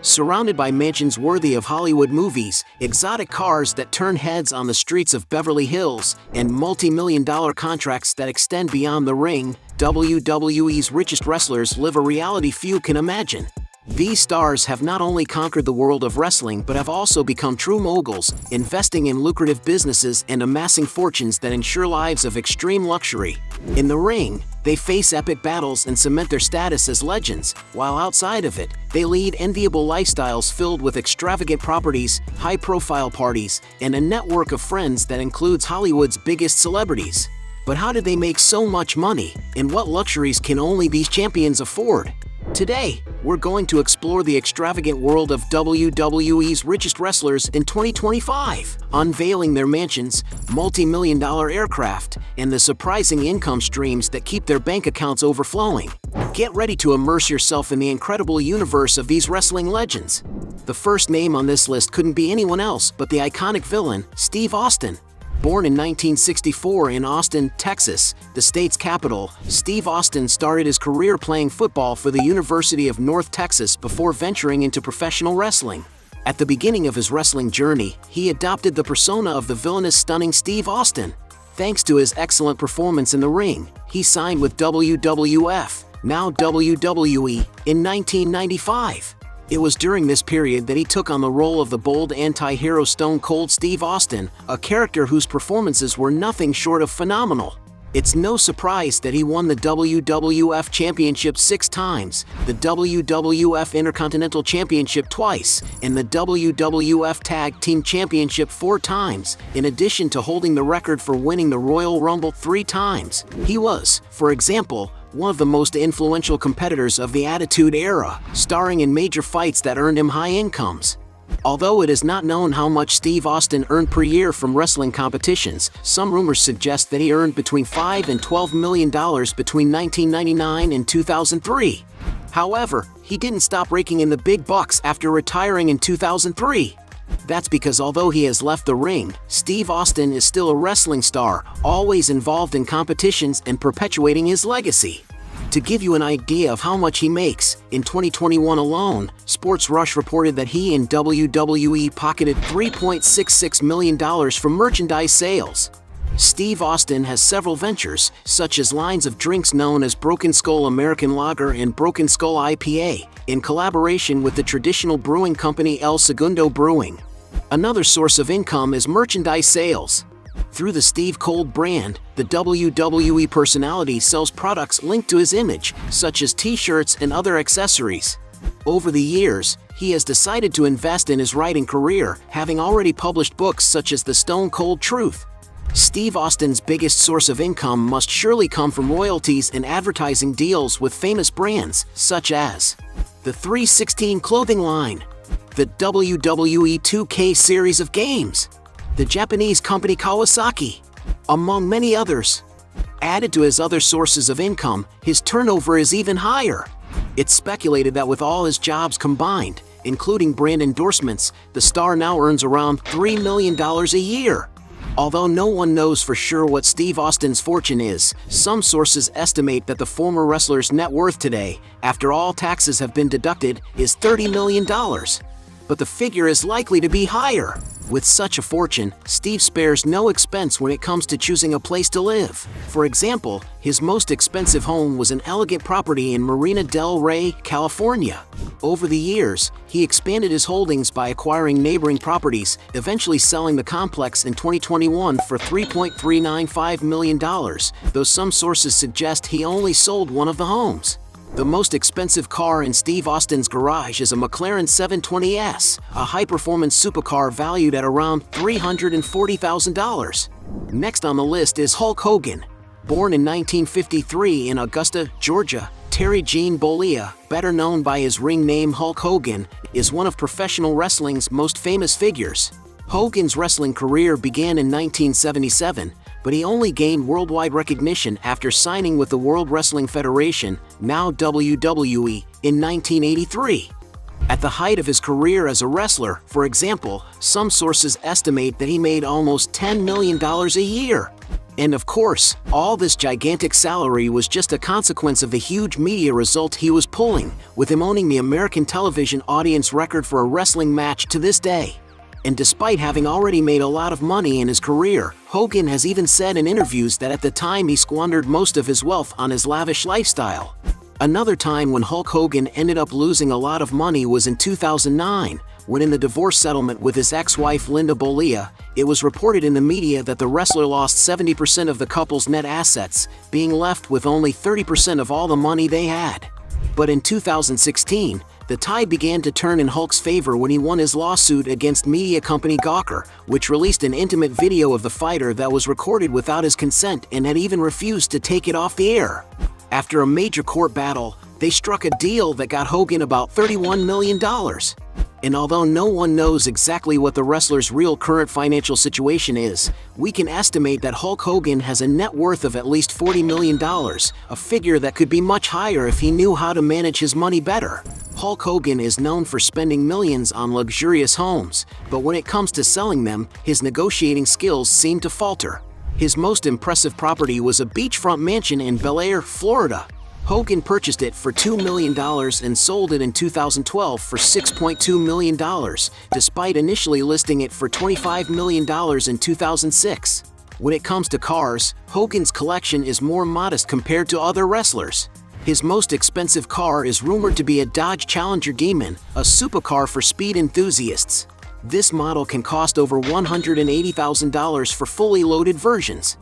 Surrounded by mansions worthy of Hollywood movies, exotic cars that turn heads on the streets of Beverly Hills, and multi-million-dollar contracts that extend beyond the ring, WWE's richest wrestlers live a reality few can imagine. These stars have not only conquered the world of wrestling but have also become true moguls, investing in lucrative businesses and amassing fortunes that ensure lives of extreme luxury. In the ring, they face epic battles and cement their status as legends, while outside of it, they lead enviable lifestyles filled with extravagant properties, high-profile parties, and a network of friends that includes Hollywood's biggest celebrities. But how did they make so much money, and what luxuries can only these champions afford? Today, we're going to explore the extravagant world of WWE's richest wrestlers in 2025, unveiling their mansions, multi-million-dollar aircraft, and the surprising income streams that keep their bank accounts overflowing. Get ready to immerse yourself in the incredible universe of these wrestling legends. The first name on this list couldn't be anyone else but the iconic villain, Steve Austin. Born in 1964 in Austin, Texas, the state's capital, Steve Austin started his career playing football for the University of North Texas before venturing into professional wrestling. At the beginning of his wrestling journey, he adopted the persona of the villainous stunning Steve Austin. Thanks to his excellent performance in the ring, he signed with WWF, now WWE, in 1995. It was during this period that he took on the role of the bold anti-hero Stone Cold Steve Austin, a character whose performances were nothing short of phenomenal. It's no surprise that he won the WWF Championship 6 times, the WWF Intercontinental Championship twice, and the WWF Tag Team Championship 4 times, in addition to holding the record for winning the Royal Rumble 3 times. He was, for example, one of the most influential competitors of the Attitude Era, starring in major fights that earned him high incomes. Although it is not known how much Steve Austin earned per year from wrestling competitions, some rumors suggest that he earned between $5 and $12 million between 1999 and 2003. However, he didn't stop raking in the big bucks after retiring in 2003. That's because although he has left the ring, Steve Austin is still a wrestling star, always involved in competitions and perpetuating his legacy. To give you an idea of how much he makes, in 2021 alone, Sports Rush reported that he and WWE pocketed $3.66 million from merchandise sales. Steve Austin has several ventures, such as lines of drinks known as Broken Skull American Lager and Broken Skull IPA, in collaboration with the traditional brewing company El Segundo Brewing. Another source of income is merchandise sales. Through the Steve Cold brand, the WWE personality sells products linked to his image, such as t-shirts and other accessories. Over the years, he has decided to invest in his writing career, having already published books such as The Stone Cold Truth. Steve Austin's biggest source of income must surely come from royalties and advertising deals with famous brands, such as the 316 clothing line, the WWE 2K series of games, the Japanese company Kawasaki, among many others. Added to his other sources of income, his turnover is even higher. It's speculated that with all his jobs combined, including brand endorsements, the star now earns around $3 million a year. Although no one knows for sure what Steve Austin's fortune is, some sources estimate that the former wrestler's net worth today, after all taxes have been deducted, is $30 million. But the figure is likely to be higher. With such a fortune, Steve spares no expense when it comes to choosing a place to live. For example, his most expensive home was an elegant property in Marina del Rey, California. Over the years, he expanded his holdings by acquiring neighboring properties, eventually selling the complex in 2021 for $3.395 million, though some sources suggest he only sold one of the homes. The most expensive car in Steve Austin's garage is a McLaren 720S, a high-performance supercar valued at around $340,000. Next on the list is Hulk Hogan. Born in 1953 in Augusta, Georgia, Terry Gene Bollea, better known by his ring name Hulk Hogan, is one of professional wrestling's most famous figures. Hogan's wrestling career began in 1977, but he only gained worldwide recognition after signing with the World Wrestling Federation, now WWE, in 1983. At the height of his career as a wrestler, for example, some sources estimate that he made almost $10 million a year. And of course, all this gigantic salary was just a consequence of the huge media result he was pulling, with him owning the American television audience record for a wrestling match to this day. And despite having already made a lot of money in his career, Hogan has even said in interviews that at the time he squandered most of his wealth on his lavish lifestyle. Another time when Hulk Hogan ended up losing a lot of money was in 2009, when in the divorce settlement with his ex-wife Linda Bolia, it was reported in the media that the wrestler lost 70% of the couple's net assets, being left with only 30% of all the money they had. But in 2016, the tide began to turn in Hulk's favor when he won his lawsuit against media company Gawker, which released an intimate video of the fighter that was recorded without his consent and had even refused to take it off the air. After a major court battle, they struck a deal that got Hogan about $31 million. And although no one knows exactly what the wrestler's real current financial situation is, we can estimate that Hulk Hogan has a net worth of at least $40 million, a figure that could be much higher if he knew how to manage his money better. Hulk Hogan is known for spending millions on luxurious homes, but when it comes to selling them, his negotiating skills seem to falter. His most impressive property was a beachfront mansion in Bel Air, Florida. Hogan purchased it for $2 million and sold it in 2012 for $6.2 million, despite initially listing it for $25 million in 2006. When it comes to cars, Hogan's collection is more modest compared to other wrestlers. His most expensive car is rumored to be a Dodge Challenger Demon, a supercar for speed enthusiasts. This model can cost over $180,000 for fully loaded versions.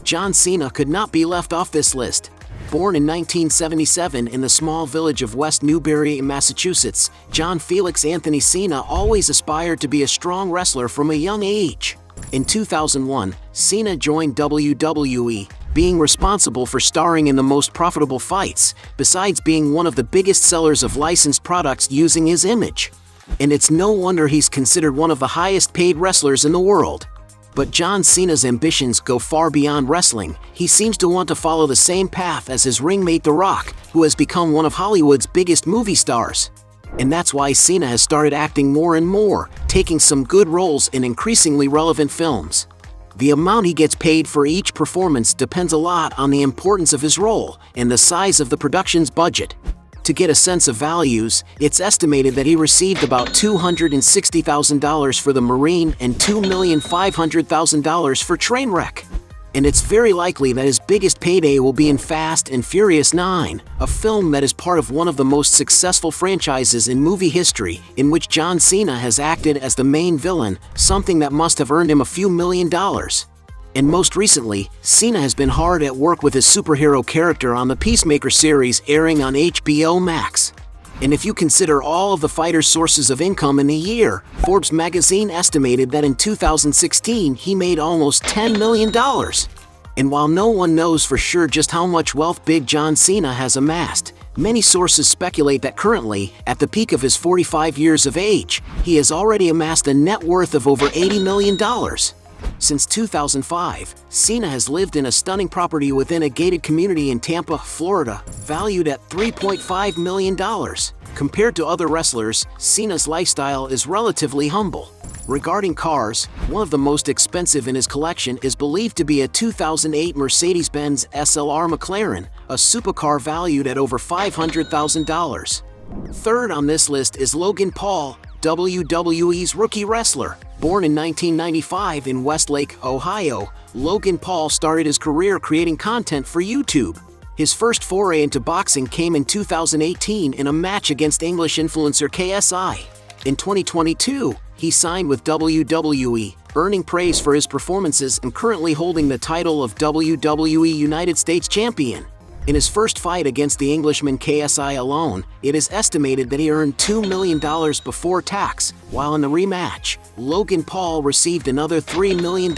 John Cena could not be left off this list. Born in 1977 in the small village of West Newbury, Massachusetts, John Felix Anthony Cena always aspired to be a strong wrestler from a young age. In 2001, Cena joined WWE, being responsible for starring in the most profitable fights, besides being one of the biggest sellers of licensed products using his image. And it's no wonder he's considered one of the highest paid wrestlers in the world. But John Cena's ambitions go far beyond wrestling. He seems to want to follow the same path as his ringmate The Rock, who has become one of Hollywood's biggest movie stars. And that's why Cena has started acting more and more, taking some good roles in increasingly relevant films. The amount he gets paid for each performance depends a lot on the importance of his role and the size of the production's budget. To get a sense of values, it's estimated that he received about $260,000 for The Marine and $2,500,000 for Trainwreck. And it's very likely that his biggest payday will be in Fast and Furious 9, a film that is part of one of the most successful franchises in movie history, in which John Cena has acted as the main villain, something that must have earned him a few $1,000,000. And most recently, Cena has been hard at work with his superhero character on the Peacemaker series airing on HBO Max. And if you consider all of the fighter's sources of income in a year, Forbes magazine estimated that in 2016 he made almost $10 million. And while no one knows for sure just how much wealth Big John Cena has amassed, many sources speculate that currently, at the peak of his 45 years of age, he has already amassed a net worth of over $80 million. Since 2005, Cena has lived in a stunning property within a gated community in Tampa, Florida, valued at $3.5 million. Compared to other wrestlers, Cena's lifestyle is relatively humble. Regarding cars, one of the most expensive in his collection is believed to be a 2008 Mercedes-Benz SLR McLaren, a supercar valued at over $500,000. Third on this list is Logan Paul, WWE's rookie wrestler. Born in 1995 in Westlake, Ohio, Logan Paul started his career creating content for YouTube. His first foray into boxing came in 2018 in a match against English influencer KSI. In 2022, he signed with WWE, earning praise for his performances and currently holding the title of WWE United States Champion. In his first fight against the Englishman KSI alone, it is estimated that he earned $2 million before tax, while in the rematch, Logan Paul received another $3 million.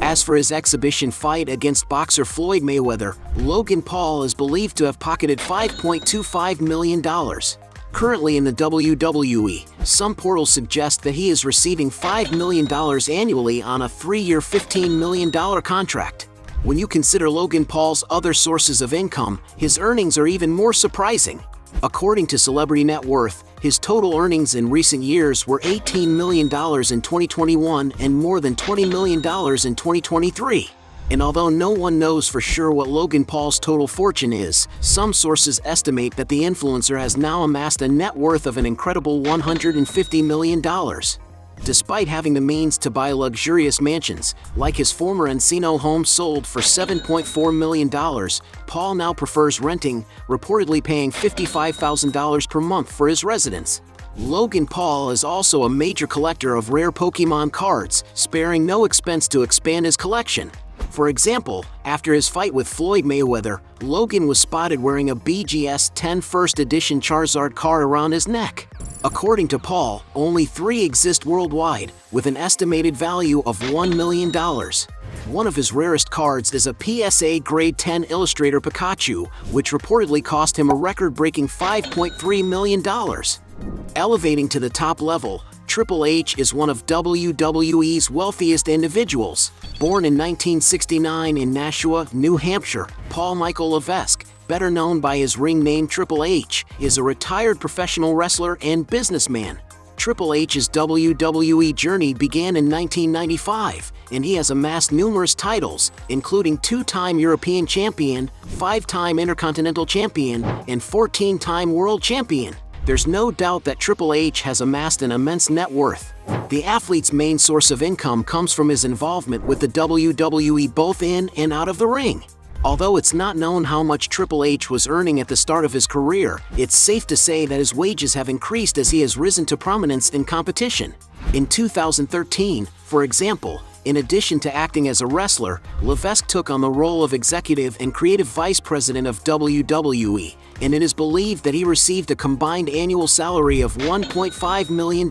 As for his exhibition fight against boxer Floyd Mayweather, Logan Paul is believed to have pocketed $5.25 million. Currently in the WWE, some portals suggest that he is receiving $5 million annually on a 3-year $15 million contract. When you consider Logan Paul's other sources of income, his earnings are even more surprising. According to Celebrity Net Worth, his total earnings in recent years were $18 million in 2021 and more than $20 million in 2023. And although no one knows for sure what Logan Paul's total fortune is, some sources estimate that the influencer has now amassed a net worth of an incredible $150 million. Despite having the means to buy luxurious mansions, like his former Encino home sold for $7.4 million, Paul now prefers renting, reportedly paying $55,000 per month for his residence. Logan Paul is also a major collector of rare Pokemon cards, sparing no expense to expand his collection. For example, after his fight with Floyd Mayweather, Logan was spotted wearing a BGS 10 First Edition Charizard card around his neck. According to Paul, only 3 exist worldwide, with an estimated value of $1 million. One of his rarest cards is a PSA Grade 10 Illustrator Pikachu, which reportedly cost him a record-breaking $5.3 million. Elevating to the top level, Triple H is one of WWE's wealthiest individuals. Born in 1969 in Nashua, New Hampshire, Paul Michael Levesque, better known by his ring name Triple H, is a retired professional wrestler and businessman. Triple H's WWE journey began in 1995, and he has amassed numerous titles, including 2-time European Champion, 5-time Intercontinental Champion, and 14-time World Champion. There's no doubt that Triple H has amassed an immense net worth. The athlete's main source of income comes from his involvement with the WWE both in and out of the ring. Although it's not known how much Triple H was earning at the start of his career, it's safe to say that his wages have increased as he has risen to prominence in competition. In 2013, for example, in addition to acting as a wrestler, Levesque took on the role of executive and creative vice president of WWE, and it is believed that he received a combined annual salary of $1.5 million.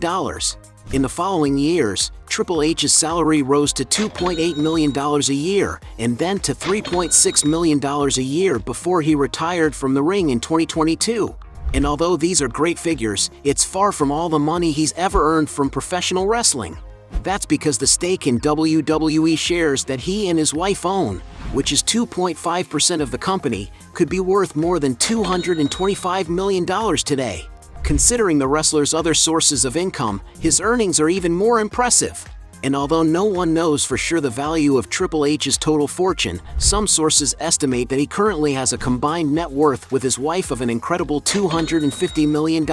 In the following years, Triple H's salary rose to $2.8 million a year, and then to $3.6 million a year before he retired from the ring in 2022. And although these are great figures, it's far from all the money he's ever earned from professional wrestling. That's because the stake in WWE shares that he and his wife own, which is 2.5% of the company, could be worth more than $225 million today. Considering the wrestler's other sources of income, his earnings are even more impressive. And although no one knows for sure the value of Triple H's total fortune, some sources estimate that he currently has a combined net worth with his wife of an incredible $250 million.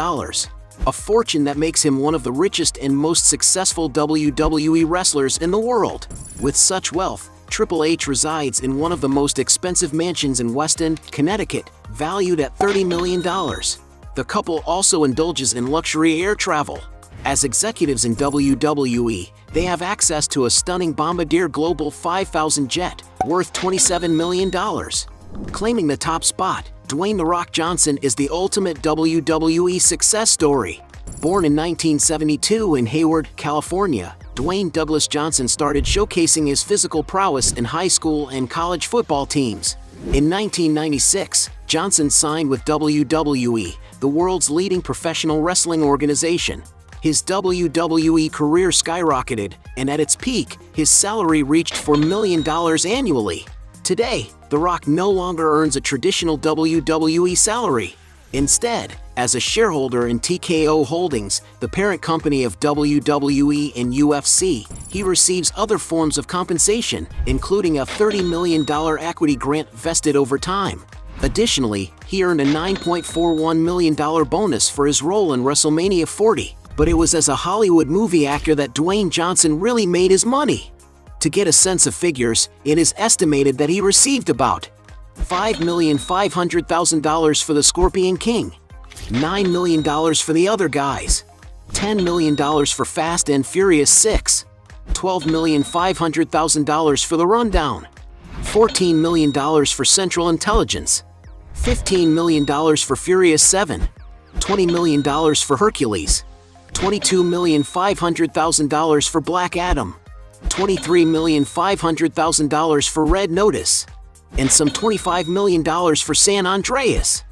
A fortune that makes him one of the richest and most successful WWE wrestlers in the world. With such wealth, Triple H resides in one of the most expensive mansions in Weston, Connecticut, valued at $30 million. The couple also indulges in luxury air travel. As executives in WWE, they have access to a stunning Bombardier Global 5000 jet, worth $27 million. Claiming the top spot, Dwayne "The Rock" Johnson is the ultimate WWE success story. Born in 1972 in Hayward, California, Dwayne Douglas Johnson started showcasing his physical prowess in high school and college football teams. In 1996, Johnson signed with WWE, the world's leading professional wrestling organization. His WWE career skyrocketed, and at its peak, his salary reached $4 million annually. Today, The Rock no longer earns a traditional WWE salary. Instead, as a shareholder in TKO Holdings, the parent company of WWE and UFC, he receives other forms of compensation, including a $30 million equity grant vested over time. Additionally, he earned a $9.41 million bonus for his role in WrestleMania 40, but it was as a Hollywood movie actor that Dwayne Johnson really made his money. To get a sense of figures, it is estimated that he received about $5,500,000 for the Scorpion King, $9 million for the other guys, $10 million for Fast and Furious 6, $12,500,000 for The Rundown, $14 million for Central Intelligence, $15 million for Furious 7, $20 million for Hercules, $22,500,000 for Black Adam, $23,500,000 for Red Notice, and some $25 million for San Andreas.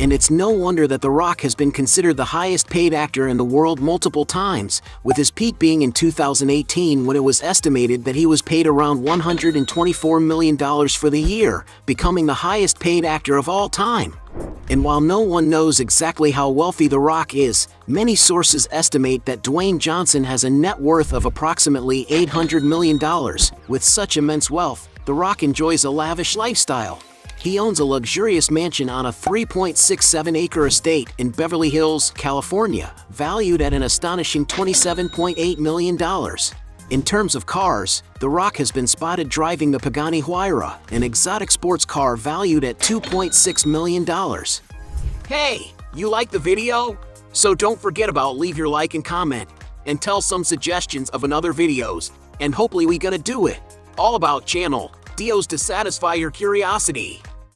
And it's no wonder that The Rock has been considered the highest paid actor in the world multiple times, with his peak being in 2018 when it was estimated that he was paid around $124 million for the year, becoming the highest paid actor of all time. And while no one knows exactly how wealthy The Rock is, many sources estimate that Dwayne Johnson has a net worth of approximately $800 million. With such immense wealth, The Rock enjoys a lavish lifestyle. He owns a luxurious mansion on a 3.67-acre estate in Beverly Hills, California, valued at an astonishing $27.8 million. In terms of cars, The Rock has been spotted driving the Pagani Huayra, an exotic sports car valued at $2.6 million. Hey, you like the video? So don't forget about leave your like and comment, and tell some suggestions of another videos, and hopefully we gonna do it. All about channel Dios to satisfy your curiosity.